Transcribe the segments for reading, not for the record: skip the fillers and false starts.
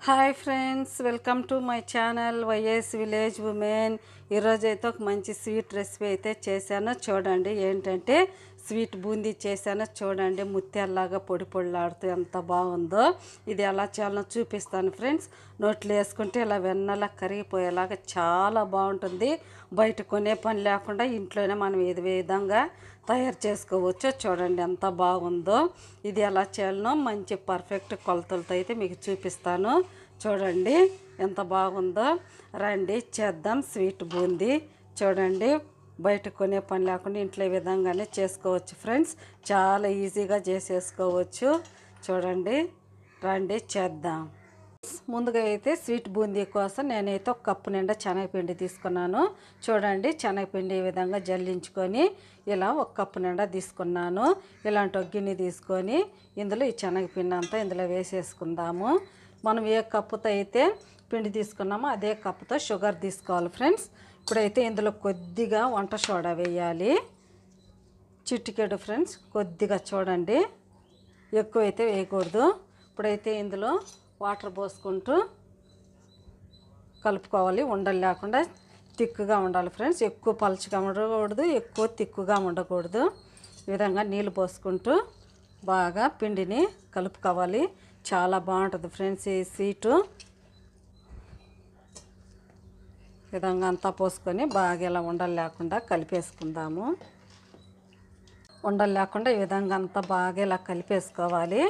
Hi friends, welcome to my channel YS village women. ఈరోజు అయితే ఒక మంచి స్వీట్ రెసిపీ అయితే చేశాను. చూడండి, ఏంటంటే స్వీట్ బూందీ చేశాను. చూడండి, ముత్యాలలాగా పొడి పొడిలాడుతూ ఎంత బాగుందో. ఇది ఎలా చేయాలో చూపిస్తాను ఫ్రెండ్స్. నోట్లో వేసుకుంటే ఇలా వెన్నలా కరిగిపోయేలాగా చాలా బాగుంటుంది. బయట కొనే పని లేకుండా ఇంట్లోనే మనం ఇది విధంగా తయారు చేసుకోవచ్చు. చూడండి ఎంత బాగుందో. ఇది ఎలా చేయాలనో మంచి పర్ఫెక్ట్ కొలతలతో అయితే మీకు చూపిస్తాను. చూడండి ఎంత బాగుందో. రండి చేద్దాం స్వీట్ బూందీ. చూడండి, బయట కొనే పని లేకుండా ఇంట్లో ఈ విధంగానే చేసుకోవచ్చు ఫ్రెండ్స్. చాలా ఈజీగా చేసేసుకోవచ్చు. చూడండి, రండి చేద్దాం. ముందుగా అయితే స్వీట్ బూందీ కోసం నేనైతే ఒక కప్పు నిండా శనగపిండి తీసుకున్నాను. చూడండి, శనగపిండి ఈ విధంగా జల్లించుకొని ఇలా ఒక కప్పు నిండా తీసుకున్నాను. ఇలాంటి ఒక గిన్నె తీసుకొని ఇందులో ఈ శనగపిండి అంతా ఇందులో వేసేసుకుందాము. మనం ఏ కప్పుతో అయితే పిండి తీసుకున్నామో అదే కప్పుతో షుగర్ తీసుకోవాలి ఫ్రెండ్స్. ఇప్పుడైతే ఇందులో కొద్దిగా వంట సోడా వేయాలి, చిటికెడు ఫ్రెండ్స్, కొద్దిగా. చూడండి, ఎక్కువైతే వేయకూడదు. ఇప్పుడైతే ఇందులో వాటర్ పోసుకుంటూ కలుపుకోవాలి. ఉండలు లేకుండా తిక్కుగా ఉండాలి ఫ్రెండ్స్. ఎక్కువ పలుచగా ఉండకూడదు, ఎక్కువ తిక్కుగా ఉండకూడదు. ఈ విధంగా నీళ్ళు పోసుకుంటూ బాగా పిండిని కలుపుకోవాలి. చాలా బాగుంటుంది ఫ్రెండ్స్ ఈ స్వీటు. ఈ విధంగా అంతా పోసుకొని బాగా ఇలా ఉండలు లేకుండా కలిపేసుకుందాము. ఉండలు లేకుండా ఈ విధంగా అంతా బాగా ఇలా కలిపేసుకోవాలి.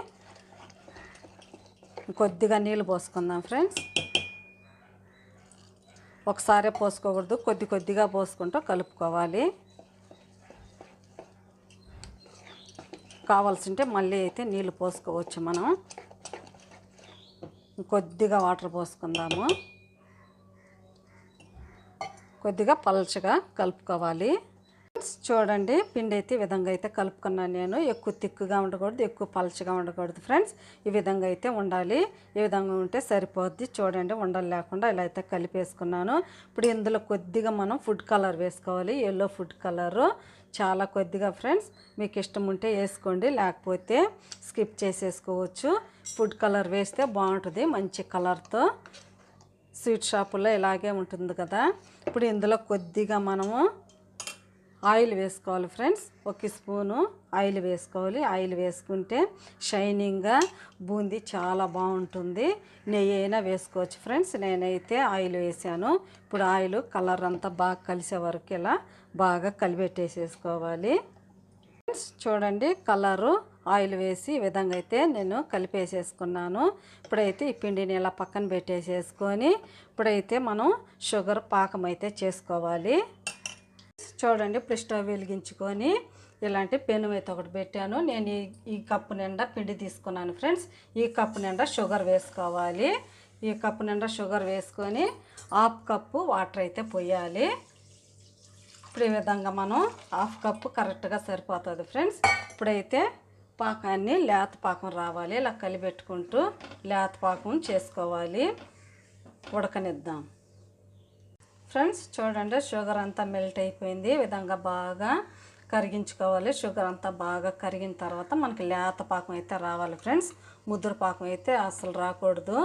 కొద్దిగా నీళ్ళు పోసుకుందాం ఫ్రెండ్స్. ఒకసారి పోసుకోకూడదు, కొద్ది కొద్దిగా పోసుకుంటూ కలుపుకోవాలి. కావాల్సింటే మళ్ళీ అయితే నీళ్ళు పోసుకోవచ్చు మనం. కొద్దిగా వాటర్ పోసుకుందాము. కొద్దిగా పల్చగా కలుపుకోవాలి. చూడండి, పిండి అయితే ఈ విధంగా అయితే కలుపుకున్నాను నేను. ఎక్కువ తిక్కుగా ఉండకూడదు, ఎక్కువ పలచగా ఉండకూడదు ఫ్రెండ్స్. ఈ విధంగా అయితే ఉండాలి. ఈ విధంగా ఉంటే సరిపోద్ది. చూడండి, ఉండలు లేకుండా ఇలా అయితే కలిపేసుకున్నాను. ఇప్పుడు ఇందులో కొద్దిగా మనం ఫుడ్ కలర్ వేసుకోవాలి. ఎల్లో ఫుడ్ కలరు చాలా కొద్దిగా ఫ్రెండ్స్. మీకు ఇష్టం ఉంటే వేసుకోండి, లేకపోతే స్కిప్ చేసేసుకోవచ్చు. ఫుడ్ కలర్ వేస్తే బాగుంటుంది మంచి కలర్తో. స్వీట్ షాపుల్లో ఇలాగే ఉంటుంది కదా. ఇప్పుడు ఇందులో కొద్దిగా మనము ఆయిల్ వేసుకోవాలి ఫ్రెండ్స్. ఒక స్పూను ఆయిల్ వేసుకోవాలి. ఆయిల్ వేసుకుంటే షైనింగ్గా బూందీ చాలా బాగుంటుంది. నెయ్యి అయినా వేసుకోవచ్చు ఫ్రెండ్స్. నేనైతే ఆయిల్ వేసాను. ఇప్పుడు ఆయిల్ కలర్ అంతా బాగా కలిసే వరకు ఇలా బాగా కలిపెట్టేసేసుకోవాలి. చూడండి, కలరు ఆయిల్ వేసి ఈ విధంగా అయితే నేను కలిపేసేసుకున్నాను. ఇప్పుడైతే ఈ పిండిని ఇలా పక్కన పెట్టేసేసుకొని ఇప్పుడైతే మనం షుగర్ పాకం అయితే చేసుకోవాలి. చూడండి, ఇప్పుడు స్టవ్ వెలిగించుకొని ఇలాంటి పెను అయితే ఒకటి పెట్టాను. నేను ఈ కప్పు నిండా పిండి తీసుకున్నాను ఫ్రెండ్స్. ఈ కప్పు నిండా షుగర్ వేసుకోవాలి. ఈ కప్పు నిండా షుగర్ వేసుకొని హాఫ్ కప్పు వాటర్ అయితే పోయాలి. ఇప్పుడు ఈ విధంగా మనం హాఫ్ కప్పు కరెక్ట్గా సరిపోతుంది ఫ్రెండ్స్. ఇప్పుడైతే పాకాన్ని లేత పాకం రావాలి. ఇలా కలిపెట్టుకుంటూ లేత పాకం చేసుకోవాలి. ఉడకనిద్దాం ఫ్రెండ్స్. చూడండి, షుగర్ అంతా మెల్ట్ అయిపోయింది. ఈ విధంగా బాగా కరిగించుకోవాలి. షుగర్ అంతా బాగా కరిగిన తర్వాత మనకి లేత పాకం అయితే రావాలి ఫ్రెండ్స్. ముద్ర పాకం అయితే అసలు రాకూడదు.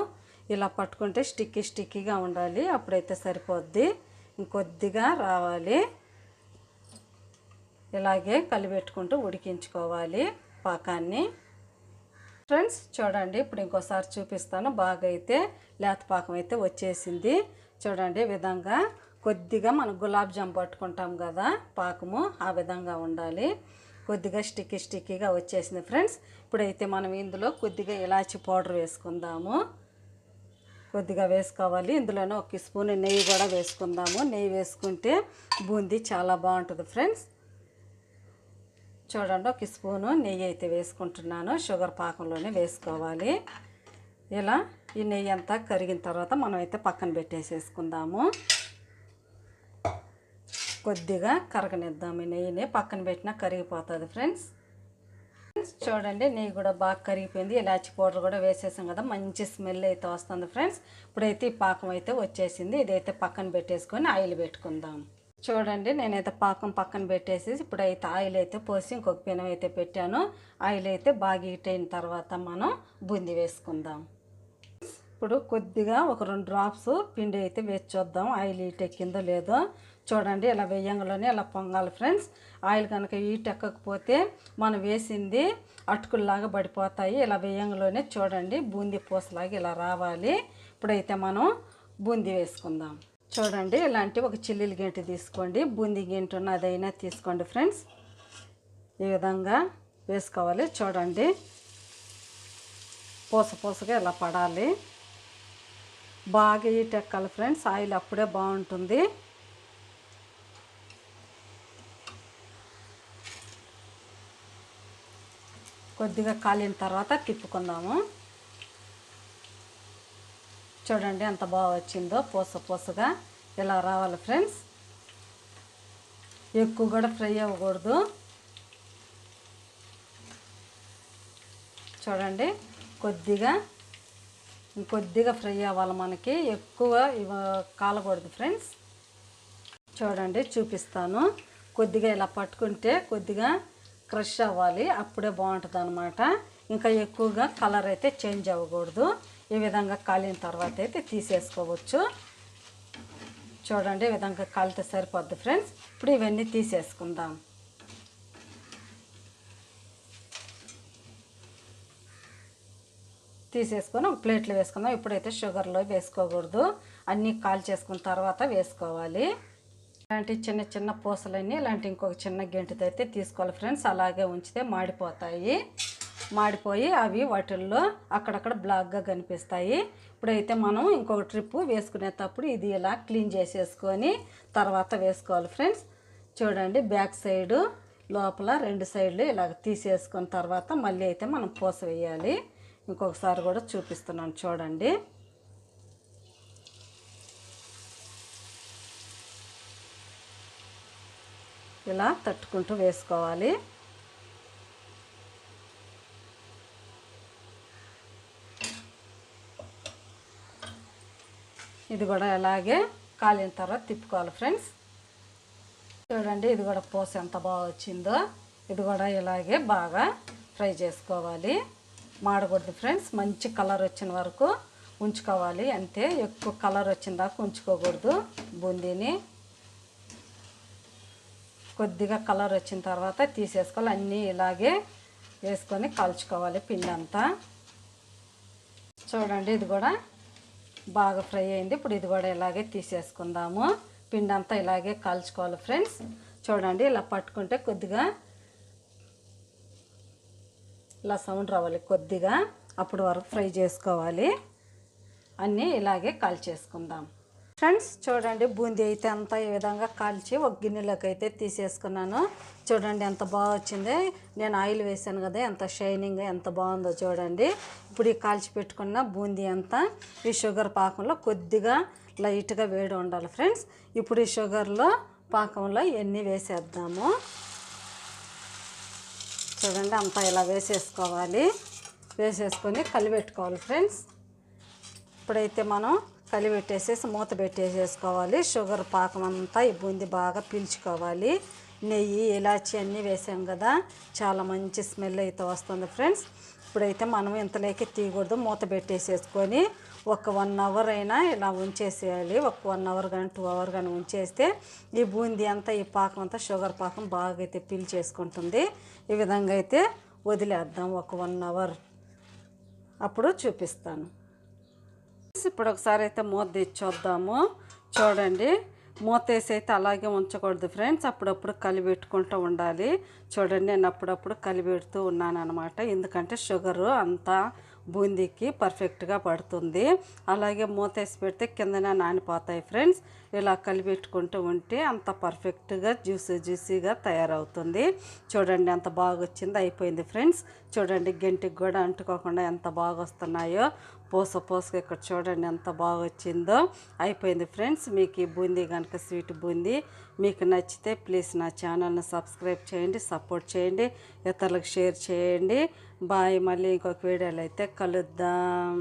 ఇలా పట్టుకుంటే స్టిక్కీగా ఉండాలి. అప్పుడైతే సరిపోద్ది. ఇంకొద్దిగా రావాలి. ఇలాగే కలిపెట్టుకుంటూ ఉడికించుకోవాలి పాకాన్ని ఫ్రెండ్స్. చూడండి, ఇప్పుడు ఇంకోసారి చూపిస్తాను. బాగా అయితే లేత పాకం అయితే వచ్చేసింది. చూడండి, ఈ విధంగా కొద్దిగా మనం గులాబ్ జామ్ పట్టుకుంటాం కదా పాకము, ఆ విధంగా ఉండాలి. కొద్దిగా స్టిక్కీగా వచ్చేసింది ఫ్రెండ్స్. ఇప్పుడైతే మనం ఇందులో కొద్దిగా ఇలాచీ పౌడర్ వేసుకుందాము. కొద్దిగా వేసుకోవాలి. ఇందులోనే ఒక స్పూన్ నెయ్యి కూడా వేసుకుందాము. నెయ్యి వేసుకుంటే బూందీ చాలా బాగుంటుంది ఫ్రెండ్స్. చూడండి, ఒక స్పూను నెయ్యి అయితే వేసుకుంటున్నాను. షుగర్ పాకంలోనే వేసుకోవాలి. ఇలా ఈ నెయ్యి అంతా కరిగిన తర్వాత మనం అయితే పక్కన పెట్టేసేసుకుందాము. కొద్దిగా కరగనిద్దాము. ఈ నెయ్యిని పక్కన పెట్టినా కరిగిపోతుంది ఫ్రెండ్స్. చూడండి, నెయ్యి కూడా బాగా కరిగిపోయింది. ఇలాచి పౌడర్ కూడా వేసేసాం కదా, మంచి స్మెల్ అయితే వస్తుంది ఫ్రెండ్స్. ఇప్పుడైతే ఈ పాకం అయితే వచ్చేసింది. ఇదైతే పక్కన పెట్టేసుకొని ఆయిల్ పెట్టుకుందాం. చూడండి, నేనైతే పాకం పక్కన పెట్టేసి ఇప్పుడైతే ఆయిల్ అయితే పోసి ఇంకొక పెనం అయితే పెట్టాను. ఆయిల్ అయితే బాగా హీట్ అయిన తర్వాత మనం బూందీ వేసుకుందాం. ఇప్పుడు కొద్దిగా ఒక 2 డ్రాప్స్ పిండి అయితే వేసి చూద్దాం ఆయిల్ హీట్ ఎక్కిందో లేదో. చూడండి ఇలా వేయంగానే ఇలా పొంగాలి ఫ్రెండ్స్. ఆయిల్ కనుక హీట్ ఎక్కకపోతే మనం వేసింది అటుకుల్లాగా పడిపోతాయి. ఇలా వేయంగానే చూడండి బూందీ పూసలాగా ఇలా రావాలి. ఇప్పుడైతే మనం బూందీ వేసుకుందాం. చూడండి ఇలాంటి ఒక చిల్లీల గెంటి తీసుకోండి, బూందీ గెంటి ఉన్నదైనా తీసుకోండి ఫ్రెండ్స్. ఈ విధంగా వేసుకోవాలి. చూడండి పూసగా ఇలా పడాలి. బాగా హీట్ ఎక్కాలి ఫ్రెండ్స్. ఆయిల్ అప్పుడే బాగుంటుంది. కొద్దిగా కాలిన తర్వాత తిప్పుకుందాము. చూడండి ఎంత బాగా వచ్చిందో, పూసగా ఇలా రావాలి ఫ్రెండ్స్. ఎక్కువ కూడా ఫ్రై అవ్వకూడదు. చూడండి ఇంకొద్దిగా ఫ్రై అవ్వాలి మనకి, ఎక్కువ కాలకూడదు ఫ్రెండ్స్. చూడండి చూపిస్తాను. కొద్దిగా ఇలా పట్టుకుంటే కొద్దిగా క్రష్ అవ్వాలి, అప్పుడే బాగుంటుంది అనమాట. ఇంకా ఎక్కువగా కలర్ అయితే చేంజ్ అవ్వకూడదు. ఈ విధంగా కాలిన తర్వాత అయితే తీసేసుకోవచ్చు. చూడండి ఈ విధంగా కాలితే సరిపోద్ది ఫ్రెండ్స్. ఇప్పుడు ఇవన్నీ తీసేసుకుందాం. తీసేసుకొని ఒక ప్లేట్లో వేసుకుందాం. ఇప్పుడైతే షుగర్లో వేసుకోకూడదు, అన్నీ కాల్ చేసుకున్న తర్వాత వేసుకోవాలి. ఇలాంటి చిన్న పూసలన్నీ ఇలాంటి ఇంకొక చిన్న గెంటితో అయితే తీసుకోవాలి ఫ్రెండ్స్. అలాగే ఉంచితే మాడిపోయి అవి వాటిల్లో అక్కడక్కడ బ్లాక్గా కనిపిస్తాయి. ఇప్పుడైతే మనం ఇంకొక ట్రిప్ వేసుకునేటప్పుడు ఇది ఇలా క్లీన్ చేసేసుకొని తర్వాత వేసుకోవాలి ఫ్రెండ్స్. చూడండి బ్యాక్ సైడు లోపల 2 సైడ్లు ఇలాగ తీసేసుకున్న తర్వాత మళ్ళీ అయితే మనం పూస వేయాలి. ఇంకొకసారి కూడా చూపిస్తున్నాను చూడండి. ఇలా తట్టుకుంటూ వేసుకోవాలి. ఇది కూడా అలాగే కాలిన తర్వాత తిప్పుకోవాలి ఫ్రెండ్స్. చూడండి ఇది కూడా పూస ఎంత బాగా వచ్చిందో. ఇది కూడా ఇలాగే బాగా ఫ్రై చేసుకోవాలి. మాడకూడదు ఫ్రెండ్స్. మంచి కలర్ వచ్చిన వరకు ఉంచుకోవాలి అంతే. ఎక్కువ కలర్ వచ్చిన దాకా ఉంచుకోకూడదు బూందీని. కొద్దిగా కలర్ వచ్చిన తర్వాత తీసేసుకోవాలి. అన్నీ ఇలాగే వేసుకొని కాల్చుకోవాలి పిండి అంతా. చూడండి ఇది కూడా బాగా ఫ్రై అయింది. ఇప్పుడు ఇది కూడా ఇలాగే తీసేసుకుందాము. పిండి అంతా ఇలాగే కాల్చుకోవాలి ఫ్రెండ్స్. చూడండి ఇలా పట్టుకుంటే కొద్దిగా ఇలా సౌండ్ రావాలి కొద్దిగా, అప్పుడు వరకు ఫ్రై చేసుకోవాలి. అన్నీ ఇలాగే కాల్చేసుకుందాం ఫ్రెండ్స్. చూడండి బూందీ అయితే అంతా ఈ విధంగా కాల్చి ఒక గిన్నెలోకి అయితే తీసేసుకున్నాను. చూడండి ఎంత బాగా వచ్చింది. నేను ఆయిల్ వేసాను కదా, ఎంత షైనింగ్గా ఎంత బాగుందో చూడండి. ఇప్పుడు ఈ కాల్చి పెట్టుకున్న బూందీ అంతా ఈ షుగర్ పాకంలో కొద్దిగా లైట్గా వేడి ఉండాలి ఫ్రెండ్స్. ఇప్పుడు ఈ షుగర్లో పాకంలో ఇవన్నీ వేసేద్దాము. చూడండి అంతా ఇలా వేసేసుకోవాలి. వేసేసుకొని కలిపెట్టుకోవాలి ఫ్రెండ్స్. ఇప్పుడైతే మనం కలిపెట్టేసేసి మూత పెట్టేసేసుకోవాలి. షుగర్ పాకం అంతా ఈ బూందీ బాగా పీల్చుకోవాలి. నెయ్యి ఇలాచి అన్నీ వేసాం కదా, చాలా మంచి స్మెల్ అయితే వస్తుంది ఫ్రెండ్స్. ఇప్పుడైతే మనం ఇంతలోకి తీయకూడదు, మూత పెట్టేసేసుకొని ఒక 1 అవర్ అయినా ఇలా ఉంచేసేయాలి. ఒక 1 అవర్ కానీ 2 అవర్ కానీ ఉంచేస్తే ఈ బూందీ అంతా ఈ పాకం అంతా షుగర్ పాకం బాగా అయితే పీల్చేసుకుంటుంది. ఈ విధంగా అయితే వదిలేద్దాం ఒక 1 అవర్, అప్పుడు చూపిస్తాను. ఇప్పుడు ఒకసారి అయితే మూత తీసి చూద్దాము. చూడండి మూత వేసి అయితే అలాగే ఉంచకూడదు ఫ్రెండ్స్, అప్పుడప్పుడు కలిపెట్టుకుంటూ ఉండాలి. చూడండి నేను అప్పుడప్పుడు కలిపెడుతూ ఉన్నాను అనమాట, ఎందుకంటే షుగరు అంతా బూందీకి పర్ఫెక్ట్గా పడుతుంది. అలాగే మూత వేసి పెడితే కిందనే నానిపోతాయి ఫ్రెండ్స్. ఇలా కలిపెట్టుకుంటూ ఉంటే అంత పర్ఫెక్ట్గా జ్యూసీగా తయారవుతుంది. చూడండి ఎంత బాగా వచ్చిందో. అయిపోయింది ఫ్రెండ్స్. చూడండి గంటికి కూడా అంటుకోకుండా ఎంత బాగా వస్తున్నాయో పూసగా. ఇక్కడ చూడండి ఎంత బాగా వచ్చిందో. అయిపోయింది ఫ్రెండ్స్. మీకు ఈ బూందీ కనుక స్వీట్ బూందీ మీకు నచ్చితే ప్లీజ్ నా ఛానల్ని సబ్స్క్రైబ్ చేయండి, సపోర్ట్ చేయండి, ఇతరులకు షేర్ చేయండి. బాయ్. మళ్ళీ ఇంకొక వీడియోలో అయితే కలుద్దాం.